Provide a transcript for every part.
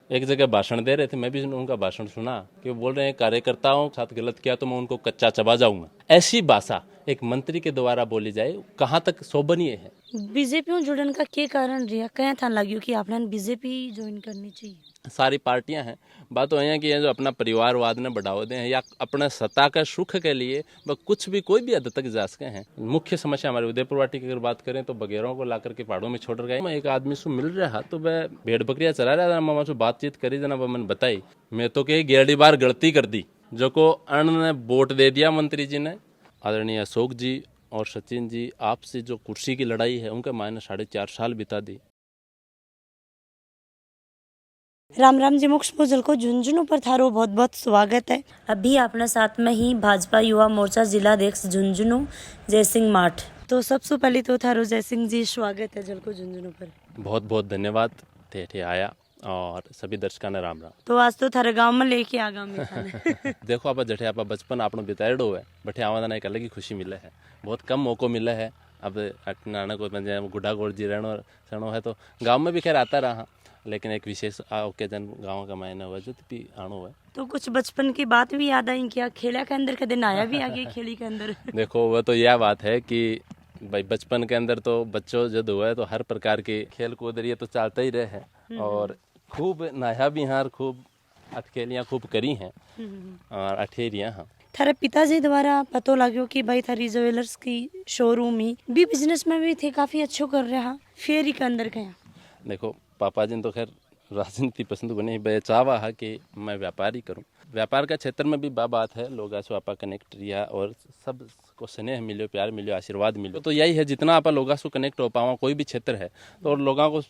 एक जगह भाषण दे रहे थे, मैं भी उनका भाषण सुना कि वो बोल रहे हैं कार्यकर्ताओं के साथ गलत किया तो मैं उनको कच्चा चबा जाऊंगा। ऐसी भाषा एक मंत्री के द्वारा बोली जाए, कहाँ तक शोभनीय है? बीजेपी में जुड़ने का क्या कारण रहा, क्या था लग्यो कि आपने बीजेपी ज्वाइन करनी चाहिए? सारी पार्टियां हैं, बात तो यहाँ की है जो अपना परिवारवाद ने बढ़ावा दें या अपने सत्ता का सुख के लिए वह कुछ भी कोई भी हद तक जा सके हैं। मुख्य समस्या हमारे उदयपुर वाटी की अगर बात करें तो बगैरों को लाकर के पहाड़ों में छोड़ गए। मैं एक आदमी से मिल रहा तो वह भेड़ बकरियां चला रहा था, मैं बातचीत करी जना, मैंने बताई मैं तो कही गेरड़ी बार गलती कर दी जो को अन्न ने वोट दे दिया मंत्री जी ने। आदरणीय अशोक जी और सचिन जी आपसे जो कुर्सी की लड़ाई है उनके मायने 4.5 साल बिता दी। राम राम जी। मुख्य पूजल को झुंझुनू पर थारो बहुत बहुत स्वागत है। अभी अपने साथ में ही भाजपा युवा मोर्चा जिलाध्यक्ष झुंझुनू जय सिंह माठ। तो सबसे पहले तो थारो जय सिंह जी स्वागत है जल को झुंझुनू पर। बहुत बहुत धन्यवाद थे आया और सभी दर्शकों ने राम राम। तो आज तो थारे गांव में लेके आ गांव में देखो आप जठे आप बचपन आपनो बिताएडो है बठे आवादाना एक अलग ही खुशी मिले है, बहुत कम मौको मिले है। अब नाना को गुड्डा गोड़ जी रहनो है तो गांव में भी खैर आता रहा, लेकिन एक विशेष ओकेजन गाँव का मायने हुआ जो भी आनो है। तो कुछ बचपन की बात भी याद आई क्या? खेला के अंदर कदे आया भी आगे खेली के अंदर देखो वह तो यह बात है कि भाई बचपन के अंदर तो बच्चों जब हुआ है तो हर प्रकार के खेल कूद ये तो चलता ही रहे है और खूब नहाया भी हैं और खूब अटखेलियाँ खूब करी हैं और अठेरियाँ। हाँ, थारे पिताजी द्वारा पतो लाग्यो कि भाई थारी ज्वेलर्स की शोरूम ही भी बिजनेस में भी थे, काफी अच्छो कर रहा, फेरी के अंदर गया। देखो पापा जी तो खैर राजनीति पसंद को नहीं, चाहवा है कि मैं व्यापारी करूं। व्यापार का क्षेत्र में भी बात है, लोग ऐसे आपा कनेक्ट रिया और सब को स्नेह मिलो, प्यार मिलो, आशीर्वाद मिलो। तो यही है जितना आप लोगों से कनेक्ट हो पावा कोई भी क्षेत्र है तो और लोगों को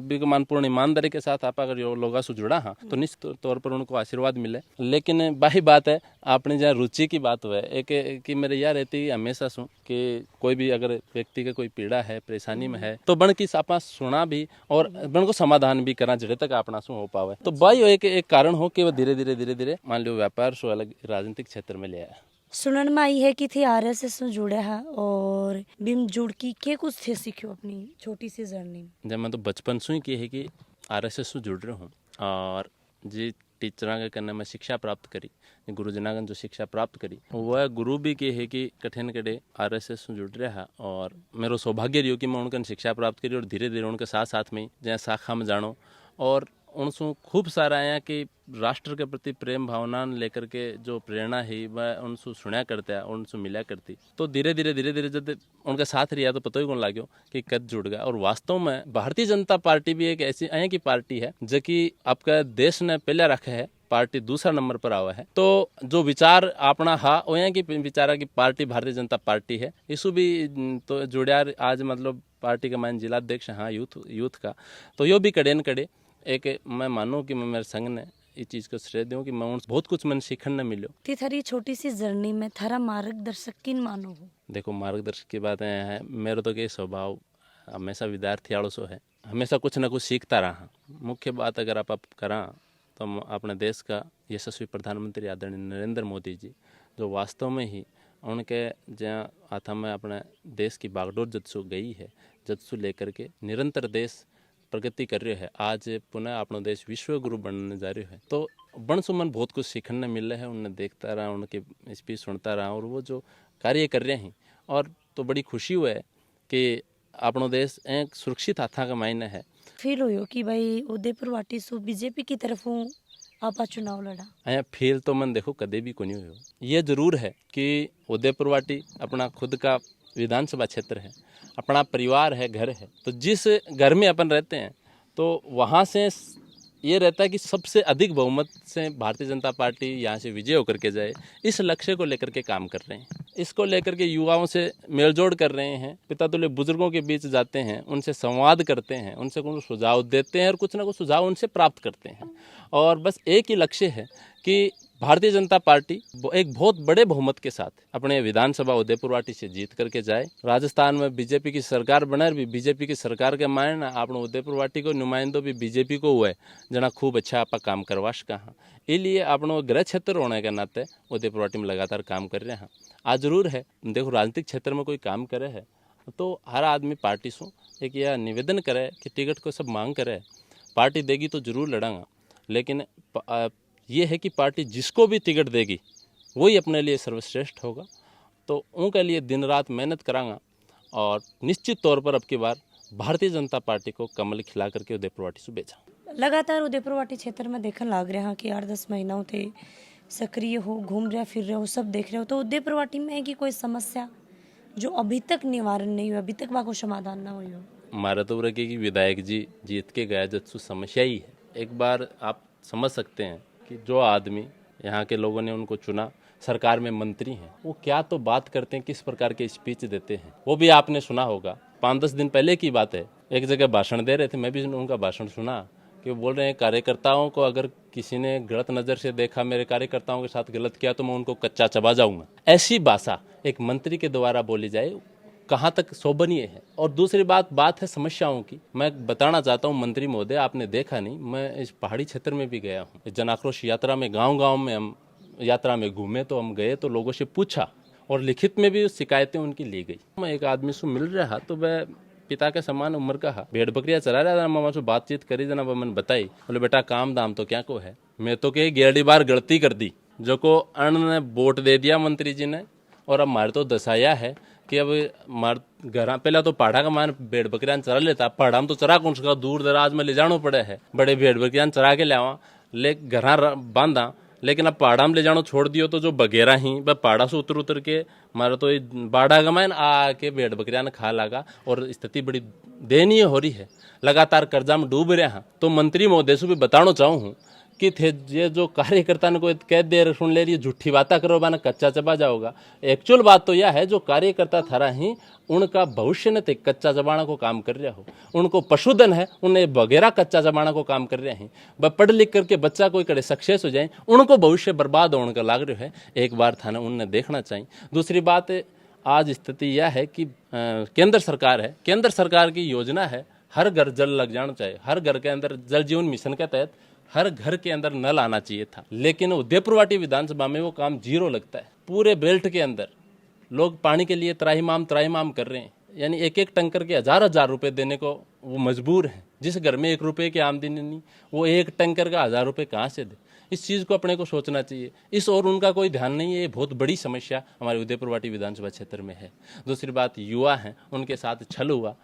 विगमानपूर्ण ईमानदारी के साथ आप अगर लोगों से जुड़ा हाँ तो निश्चित तौर पर उनको आशीर्वाद मिले। लेकिन बाही बात है आपने जहाँ रुचि की बात हुआ है एक कि मेरे यह रहती हमेशा सुन कि कोई भी अगर व्यक्ति का कोई पीड़ा है परेशानी में है तो बन की आपा सुना भी और बन को समाधान भी करा जड़े तक अपना सु हो पावे। तो भाई एक कारण हो कि वो धीरे धीरे मान लो व्यापार सो अलग राजनीतिक क्षेत्र में ले आया। सुनन में आई है कि थे आरएसएस से जुड़े है और बिम जुड़ की के कुछ थे सीखो अपनी छोटी सी जर्नी में? जब मैं तो बचपन से ही की है कि आरएसएस से जुड़ रहा हूँ और जी टीचर के करने में शिक्षा प्राप्त करी, गुरुजनागन जो शिक्षा प्राप्त करी वह गुरु भी के है कि कठिन कड़े आरएसएस से जुड़ रहा और मेरा सौभाग्य रही कि मैं उनका शिक्षा प्राप्त करी और धीरे धीरे उनके साथ साथ में जहाँ शाखा में जानो और उनसे खूब सारा आया कि राष्ट्र के प्रति प्रेम भावना लेकर के जो प्रेरणा है वह उनसे सुना करता है उनसे मिला करती। तो धीरे धीरे जब उनका साथ रिया तो पता ही कौन लाग्यो कि कद जुड़ गया। और वास्तव में भारतीय जनता पार्टी भी एक ऐसी आया की पार्टी है जो कि आपका देश ने पहले रखा है, पार्टी दूसरा नंबर पर आवा है। तो जो विचार अपना हा वो यहाँ की विचारा की पार्टी भारतीय जनता पार्टी है, इसु भी तो जुड़ा आज मतलब पार्टी का मान जिलाध्यक्ष हाँ यूथ का। तो यो भी कड़े न कड़े एक मैं मानूं कि मैं मेरे संग ने इस चीज़ को श्रेय दूं कि मैं उनसे बहुत कुछ मैंने सीखने न मिलो। थी थारी छोटी सी जर्नी में थारा मार्गदर्शक किन मानो हो? देखो मार्गदर्शक की बात है मेरा तो ये स्वभाव हमेशा विद्यार्थी आड़ो सो है, हमेशा कुछ ना कुछ सीखता रहा। मुख्य बात अगर आप करा तो अपने देश का यशस्वी प्रधानमंत्री आदरणीय नरेंद्र मोदी जी जो वास्तव में ही उनके जहाँ हाथा में अपने देश की बागडोर जदसू गई है, जदसू लेकर के निरंतर देश प्रगति कर रहे है। आज पुनः अपना देश विश्व गुरु बनने जा रहे है। तो बन सुमन बहुत कुछ सीखने मिल रहा है, उन्हें देखता रहा, उनके स्पीच सुनता रहा और वो जो कार्य कर रहे हैं और तो बड़ी खुशी हुआ है कि अपना देश एक सुरक्षित हाथा का मायने है। फील हो कि भाई उदयपुर वाटी सु बीजेपी की तरफ आपा चुनाव लड़ा? अया फील तो मन देखो कदे भी को नहीं हो। ये जरूर है कि उदयपुर वाटी अपना खुद का विधानसभा क्षेत्र है, अपना परिवार है, घर है। तो जिस घर में अपन रहते हैं तो वहाँ से ये रहता है कि सबसे अधिक बहुमत से भारतीय जनता पार्टी यहाँ से विजय होकर के जाए, इस लक्ष्य को लेकर के काम कर रहे हैं। इसको लेकर के युवाओं से मेलजोड़ कर रहे हैं, पिता तुल्य बुजुर्गों के बीच जाते हैं, उनसे संवाद करते हैं, उनसे कुछ सुझाव देते हैं और कुछ ना कुछ सुझाव उनसे प्राप्त करते हैं। और बस एक ही लक्ष्य है कि भारतीय जनता पार्टी एक बहुत बड़े बहुमत के साथ अपने विधानसभा उदयपुर वाटी से जीत करके जाए। राजस्थान में बीजेपी की सरकार बने भी बीजेपी की सरकार के मायने अपने उदयपुर वाटी को नुमाइंदो भी बीजेपी को हुआ है जना खूब अच्छा आप काम करवा सका। इसलिए अपनो गृह क्षेत्र होने के नाते उदयपुर वाटी में लगातार काम कर रहे हैं। आज जरूर है देखो राजनीतिक क्षेत्र में कोई काम करे है तो हर आदमी पार्टी से एक यह निवेदन करे कि टिकट को सब मांग करे, पार्टी देगी तो जरूर लड़ांगा। लेकिन ये है कि पार्टी जिसको भी टिकट देगी वही अपने लिए सर्वश्रेष्ठ होगा। तो उनके लिए दिन रात मेहनत करांगा और निश्चित तौर पर अब की बार भारतीय जनता पार्टी को कमल खिला करके उदयपुर वाटी से बेचा। लगातार उदयपुर वाटी क्षेत्र में देखने लग रहा है कि 8-10 महीनों थे सक्रिय हो, घूम रहे फिर रहे हो, सब देख रहे हो। तो उदयपुर वाटी में है कि कोई समस्या जो अभी तक निवारण नहीं हुआ, अभी तक वहाँ को समाधान ना हुई हो? हमारा तो रखे कि विधायक जी जीत के गया जत्सु समस्या ही है। एक बार आप समझ सकते हैं कि जो आदमी यहाँ के लोगों ने उनको चुना, सरकार में मंत्री हैं, वो क्या तो बात करते हैं, किस प्रकार के स्पीच देते हैं, वो भी आपने सुना होगा। 5-10 दिन पहले की बात है, एक जगह भाषण दे रहे थे, मैं भी उनका भाषण सुना कि वो बोल रहे हैं कार्यकर्ताओं को अगर किसी ने गलत नज़र से देखा, मेरे कार्यकर्ताओं के साथ गलत किया तो मैं उनको कच्चा चबा जाऊंगा। ऐसी भाषा एक मंत्री के द्वारा बोली जाए, कहाँ तक शोभनीय है। और दूसरी बात है समस्याओं की। मैं बताना चाहता हूँ मंत्री महोदय, आपने देखा नहीं, मैं इस पहाड़ी क्षेत्र में भी गया हूँ। जन आक्रोश यात्रा में गाँव में हम यात्रा में घूमे, तो हम गए तो लोगों से पूछा और लिखित में भी शिकायतें उनकी ली गई। मैं एक आदमी से मिल रहा तो वह पिता के समान उम्र का है, भेड़ बकरियां चला रहा था। मामा से बातचीत करी जना, मैंने बताई, बोले बेटा काम दाम तो क्या को है, मैं तो कही 11 बार गलती कर दी, जो को अन्न ने वोट दे दिया मंत्री जी ने, और अब मारे तो दसाया है कि अब मार घर पहला तो पहाड़ा का मान भेड़ बकरियां चरा लेता, पहाड़ा में तो चरा कौन सा, दूर दराज में ले जाना पड़े है, बड़े भेड़ बकरियां चरा के लावा ले घर बांधा। लेकिन अब पहाड़ा में ले जानो छोड़ दियो तो जो बगेरा ही वह पहाड़ा से उतर के मारा तो बाड़ा गमायन आके भेड़ बकरियां ने खा लगा, और स्थिति बड़ी दयनीय हो रही है, लगातार कर्जा में डूब रहे हैं। तो मंत्री महोदय से भी बताना चाहूँ हूँ कि थे ये जो कार्यकर्ता ने कोई कह दे सुन ले रही झूठी बातें करो बाना कच्चा चबा जाओगा। एक्चुअल बात तो यह है जो कार्यकर्ता थारा ही उनका भविष्य न थे कच्चा चबाना को काम कर रहा हो, उनको पशुधन है, उन्हें वगैरह कच्चा चबाना को काम कर रहे हैं। वह पढ़ लिख करके बच्चा कोई करे सक्सेस हो जाए, उनको भविष्य बर्बाद होने का लाग रहा है। एक बार थाना उन्हें देखना चाहिए। दूसरी बात आज स्थिति यह है कि केंद्र सरकार है, केंद्र सरकार की योजना है हर घर जल लग जाना चाहिए, हर घर के अंदर जल जीवन मिशन के तहत हर घर के अंदर नल आना चाहिए था। लेकिन उदयपुर वाटी विधानसभा में वो काम 0 लगता है। पूरे बेल्ट के अंदर लोग पानी के लिए त्राहिमाम कर रहे हैं, यानी एक टंकर के 1000 रुपए देने को वो मजबूर हैं। जिस घर में 1 रुपए की आमदनी नहीं, वो एक टंकर का 1000 रुपए कहाँ से दे? इस चीज़ को अपने को सोचना चाहिए। इस और उनका कोई ध्यान नहीं है। ये बहुत बड़ी समस्या हमारे उदयपुर वाटी विधानसभा क्षेत्र में है। दूसरी बात युवा हैं, उनके साथ छल हुआ,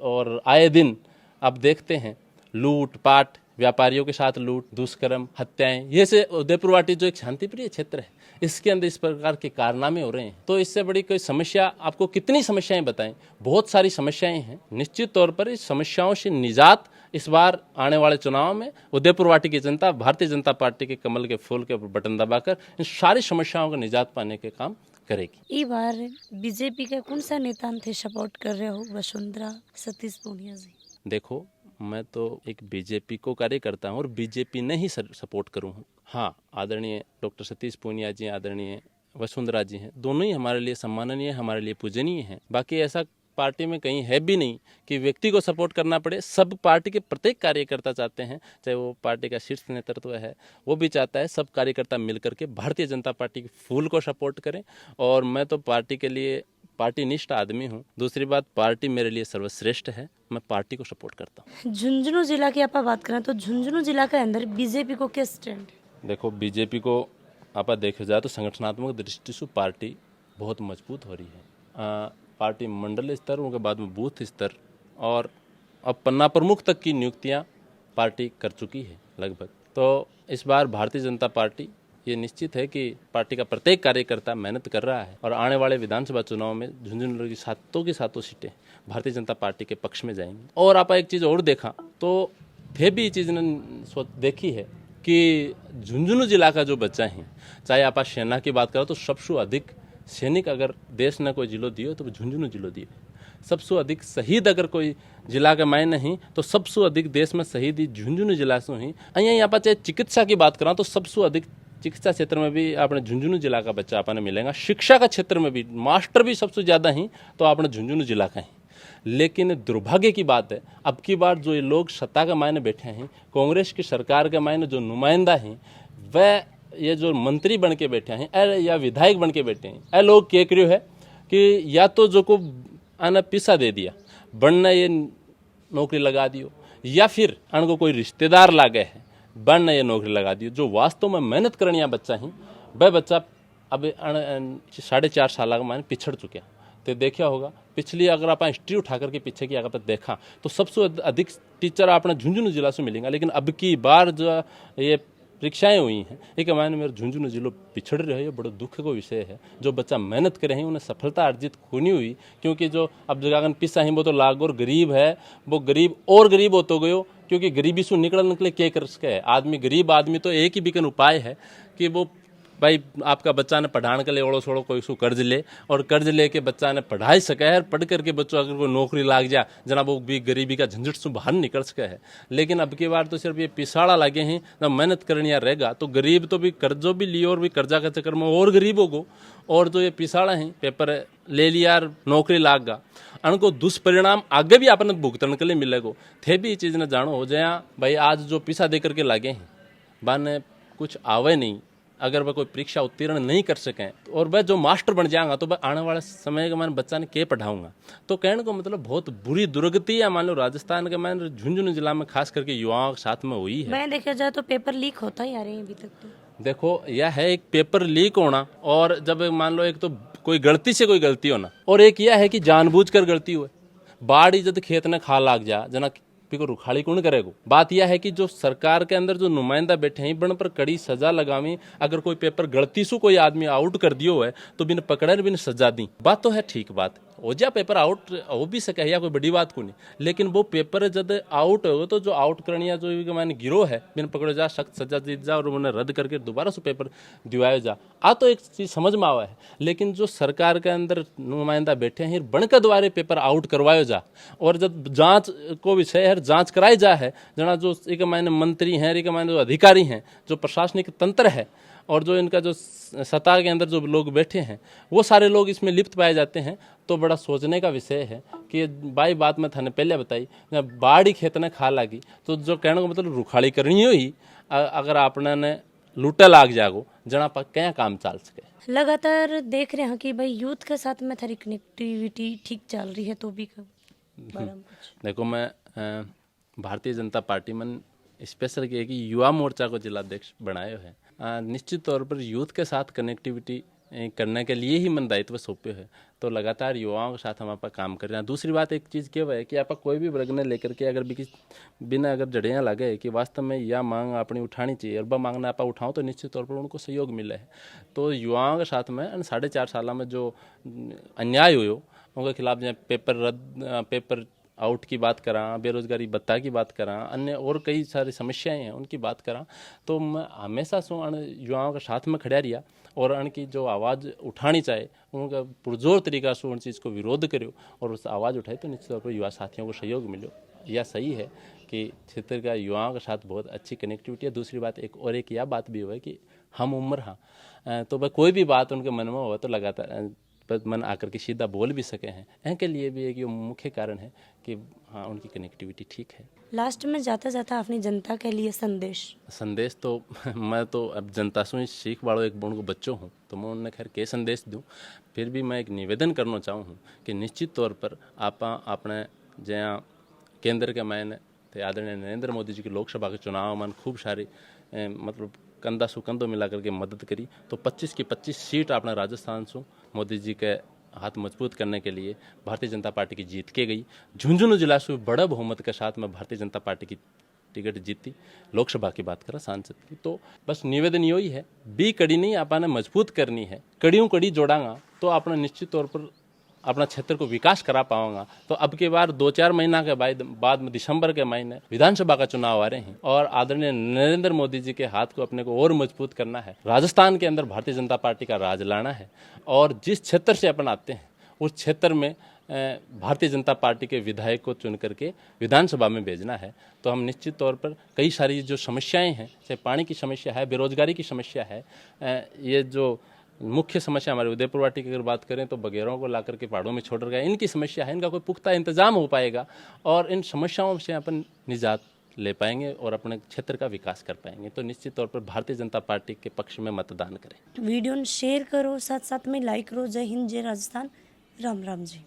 और आए दिन अब देखते हैं लूट पाट, व्यापारियों के साथ लूट, दुष्कर्म, हत्याएं, ये से उदयपुर वाटी जो एक शांतिप्रिय क्षेत्र है, इसके अंदर इस प्रकार के कारनामे हो रहे हैं। तो इससे बड़ी कोई समस्या, आपको कितनी समस्याएं बताएं, बहुत सारी समस्याएं हैं। निश्चित तौर पर इस समस्याओं से निजात इस बार आने वाले चुनाव में उदयपुर वाटी की जनता भारतीय जनता पार्टी के कमल के फूल के बटन दबाकर इन सारी समस्याओं का निजात पाने के काम करेगी। इस बार बीजेपी का कौन सा नेता थे सपोर्ट कर रहे हो, वसुंधरा, सतीश पूनिया जी? देखो, मैं तो एक बीजेपी को कार्यकर्ता हूँ और बीजेपी ने ही सपोर्ट करूँ हूँ। हाँ, आदरणीय डॉक्टर सतीश पूनिया जी, आदरणीय वसुंधरा जी हैं, दोनों ही हमारे लिए सम्माननीय, हमारे लिए पूजनीय हैं। बाकी ऐसा पार्टी में कहीं है भी नहीं कि व्यक्ति को सपोर्ट करना पड़े। सब पार्टी के प्रत्येक कार्यकर्ता चाहते हैं, चाहे वो पार्टी का शीर्ष नेतृत्व है वो भी चाहता है, सब कार्यकर्ता मिलकर के भारतीय जनता पार्टी के फूल को सपोर्ट करें। और मैं तो पार्टी के लिए पार्टी निष्ठ आदमी हूँ। दूसरी बात, पार्टी मेरे लिए सर्वश्रेष्ठ है, मैं पार्टी को सपोर्ट करता हूँ। झुंझुनू जिला की आप बात करें तो झुंझुनू जिला के अंदर बीजेपी को क्या स्टैंड? देखो, बीजेपी को आप देखा जाए तो संगठनात्मक दृष्टि से पार्टी बहुत मजबूत हो रही है। पार्टी मंडल स्तर, उनके बाद में बूथ स्तर, और अब पन्ना प्रमुख तक की नियुक्तियां पार्टी कर चुकी है लगभग। तो इस बार भारतीय जनता पार्टी, ये निश्चित है कि पार्टी का प्रत्येक कार्यकर्ता मेहनत कर रहा है, और आने वाले विधानसभा चुनाव में झुंझुनू की सातों सीटें भारतीय जनता पार्टी के पक्ष में जाएंगी। और आप एक चीज़ और देखा तो थे भी चीज़ ने देखी है कि झुंझुनू जिला का जो बच्चा है, चाहे आप सेना की बात करो तो सबसे अधिक सैनिक अगर देश ने कोई जिलो दियो तो झुंझुनू जिलो दियो। सबसे अधिक शहीद अगर कोई जिला के मायने नहीं तो सबसे अधिक देश में शहीद ही झुंझुनू जिला से ही। यहाँ पर चाहे चिकित्सा की बात करा तो सबसे अधिक चिकित्सा क्षेत्र में भी आपने झुंझुनू जिला का बच्चा आपने मिलेगा। शिक्षा का क्षेत्र में भी मास्टर भी सबसे ज़्यादा ही तो आपने झुंझुनू जिला का ही। लेकिन दुर्भाग्य की बात है, अब की बार जो ये लोग सत्ता के मायने बैठे हैं, कांग्रेस की सरकार के मायने जो नुमाइंदा हैं, वह ये जो मंत्री बन के बैठे हैं या विधायक बन के बैठे हैं, ये लोग क्या करियो है कि या तो जो को आना पिसा दे दिया, बनना ये नौकरी लगा दियो, या फिर अनको कोई रिश्तेदार लागे है बन ने ये नौकरी लगा दी। जो वास्तव में मेहनत करनिया बच्चा ही वह बच्चा अब 4.5 साल का मैंने पिछड़ चुका। तो देखा होगा पिछली अगर आप हिस्ट्री उठा करके पीछे की अगर देखा तो सबसे अधिक टीचर आपने झुंझुनू जिला से मिलेंगे। लेकिन अब की बार जो ये परीक्षाएं हुई हैं एक मायने मेरे झुंझुनू जिलो पिछड़ रहे हैं, बड़ा दुख का विषय है। जो बच्चा मेहनत करे हैं उन्हें सफलता अर्जित नहीं हुई, क्योंकि जो अब जगह पिसा ही वो तो लाग और गरीब है, वो गरीब और गरीब हो तो गयो, क्योंकि गरीबी से निकले क्या कर सके है आदमी। गरीब आदमी तो एक ही बिकन उपाय है कि वो भाई आपका बच्चा ने पढ़ाने के लिए ओड़ो सोड़ो कोई सु कर्ज ले और कर्ज लेके बच्चा ने पढ़ाई सके है। पढ़ करके बच्चों अगर कोई नौकरी लाग जाए जना वो भी गरीबी का झंझट से बाहर निकल सके है। लेकिन अब की बार तो सिर्फ ये पिसाड़ा लागे हैं, जब मेहनत करनी रहेगा तो गरीब तो भी कर्जों भी लिए और भी कर्जा के चक्कर में और गरीब होगो। और जो ये पिसाड़ा है पेपर ले लिया नौकरी लाग गा उनको दुष्परिणाम आगे भी आपने भुगतन के लिए मिलेगो। थे भी ये चीज़ ने जानो हो जाए भाई आज जो पिसा दे करके लागे हैं बाने कुछ आवे नहीं, अगर वह कोई परीक्षा उत्तीर्ण नहीं कर सकें और वह जो मास्टर बन जाएगा तो वह आने वाले समय के मैंने बच्चा ने के पढ़ाऊंगा। तो कहने को मतलब बहुत बुरी दुर्गति है मान लो राजस्थान के मैंने झुंझुनू जिला में खास करके युवाओं के साथ में हुई है। मैं देखा जाए तो पेपर लीक होता ही आ रहे हैं अभी तक। तो देखो यह है एक पेपर लीक होना और जब मान लो एक तो कोई गलती से कोई गलती होना और एक यह है कि जानबूझकर गलती हुए। बाढ़ जब खेत ने खा लाग जा जना को रुखाड़ी कौन करेगा। बात यह है कि जो सरकार के अंदर जो नुमाइंदा बैठे हैं बन पर कड़ी सजा लगावी। अगर कोई पेपर गलती से कोई आदमी आउट कर दियो है तो बिन पकड़े बिन सजा दी बात तो है ठीक बात हो जा पेपर आउट हो भी सके या कोई बड़ी बात को नहीं। लेकिन वो पेपर जब आउट हो तो जो आउट करनिया जो मैंने गिरोह है बिन पकड़े जा सख्त सजा दी जा और उन्हें रद्द करके दोबारा से पेपर दिवाया जा आ तो एक चीज समझ में आवा है। लेकिन जो सरकार के अंदर नुमाइंदा बैठे हैं बनकर द्वारे पेपर आउट करवायो जा और जब जांच को विषय है जांच कराई जा है जना जो एक मायने मंत्री हैं एक मायने जो अधिकारी हैं जो प्रशासनिक तंत्र है और जो इनका जो सत्ता के अंदर जो लोग बैठे हैं वो सारे लोग इसमें लिप्त पाए जाते हैं। तो बड़ा सोचने का विषय है कि भाई बात मैं थाने पहले बताई जब बाढ़ी खेत ने खा लागी तो जो कहने को मतलब रुखाड़ी करनी ही अगर आपने ने लूटा लाग जागो जना पर क्या काम चल सके। लगातार देख रहे हैं कि भाई यूथ के साथ में थारी कनेक्टिविटी ठीक चल रही है तो भी देखो मैं भारतीय जनता पार्टी में स्पेशल किया कि युवा मोर्चा को जिलाध्यक्ष बनाए है। निश्चित तौर पर यूथ के साथ कनेक्टिविटी करने के लिए ही मन दायित्व सौंपे है। तो लगातार युवाओं के साथ हम आप काम कर रहे हैं। दूसरी बात एक चीज़ क्या है कि आप कोई भी वर्ग ने लेकर के अगर भी बिना अगर जड़ियाँ लगे कि वास्तव में यह मांग अपनी उठानी चाहिए और वह मांगना आप उठाओ तो निश्चित तौर पर उनको सहयोग मिले है। तो युवाओं के साथ में 4.5 साल में जो अन्याय हुए उनके खिलाफ जो पेपर आउट की बात करा, बेरोजगारी भत्ता की बात करा, अन्य और कई सारी समस्याएं हैं उनकी बात करा तो मैं हमेशा युवाओं के साथ में खड़ा रिया और उनकी जो आवाज़ उठानी चाहे उनका पुरजोर तरीका से उन चीज़ को विरोध करो और उस आवाज़ उठाई तो निश्चित तौर पर युवा साथियों को सहयोग मिलो। यह सही है कि क्षेत्र का युवाओं के साथ बहुत अच्छी कनेक्टिविटी है। दूसरी बात एक यह बात भी हुआ कि हम उम्र हाँ तो वह कोई भी बात उनके मन में हुआ तो लगातार मन आकर के सीधा बोल भी सके हैं। इनके लिए भी एक मुख्य कारण है कि हाँ उनकी कनेक्टिविटी ठीक है। लास्ट में जाता जाता अपनी जनता के लिए संदेश तो मैं तो अब जनता से सीख वालों एक उनको बच्चों हूँ तो मैं उन्हें खैर के संदेश दूँ। फिर भी मैं एक निवेदन करना चाहूँ कि निश्चित तौर पर आप अपने जहाँ केंद्र के मैंने तो आदरणीय नरेंद्र मोदी जी के लोकसभा के चुनाव में खूब सारी मतलब कंधा सु कंधों मिला करके मदद करी तो 25 की 25 सीट अपना राजस्थान से मोदी जी के हाथ मजबूत करने के लिए भारतीय जनता पार्टी की जीत के गई। झुंझुनू जिला से बड़ा बहुमत के साथ में भारतीय जनता पार्टी की टिकट जीती। लोकसभा की बात करें सांसद की तो बस निवेदन यही है बी कड़ी नहीं आपने मजबूत करनी है, कड़ियों कड़ी जोड़ांगा तो आपने निश्चित तौर पर अपना क्षेत्र को विकास करा पाऊंगा। तो अब के बार 2-4 महीना के बाद में दिसंबर के महीने विधानसभा का चुनाव आ रहे हैं और आदरणीय नरेंद्र मोदी जी के हाथ को अपने को और मजबूत करना है। राजस्थान के अंदर भारतीय जनता पार्टी का राज लाना है और जिस क्षेत्र से अपन आते हैं उस क्षेत्र में भारतीय जनता पार्टी के विधायक को चुन करके विधानसभा में भेजना है। तो हम निश्चित तौर पर कई सारी जो समस्याएं हैं चाहे पानी की समस्या है, बेरोजगारी की समस्या है, ये जो मुख्य समस्या हमारे उदयपुर वाटी की अगर बात करें तो बगैरों को लाकर के पहाड़ों में छोड़ गया, इनकी समस्या है, इनका कोई पुख्ता इंतजाम हो पाएगा और इन समस्याओं से अपन निजात ले पाएंगे और अपने क्षेत्र का विकास कर पाएंगे। तो निश्चित तौर पर भारतीय जनता पार्टी के पक्ष में मतदान करें। वीडियो शेयर करो, साथ साथ में लाइक करो। जय हिंद, जय राजस्थान, राम राम जी।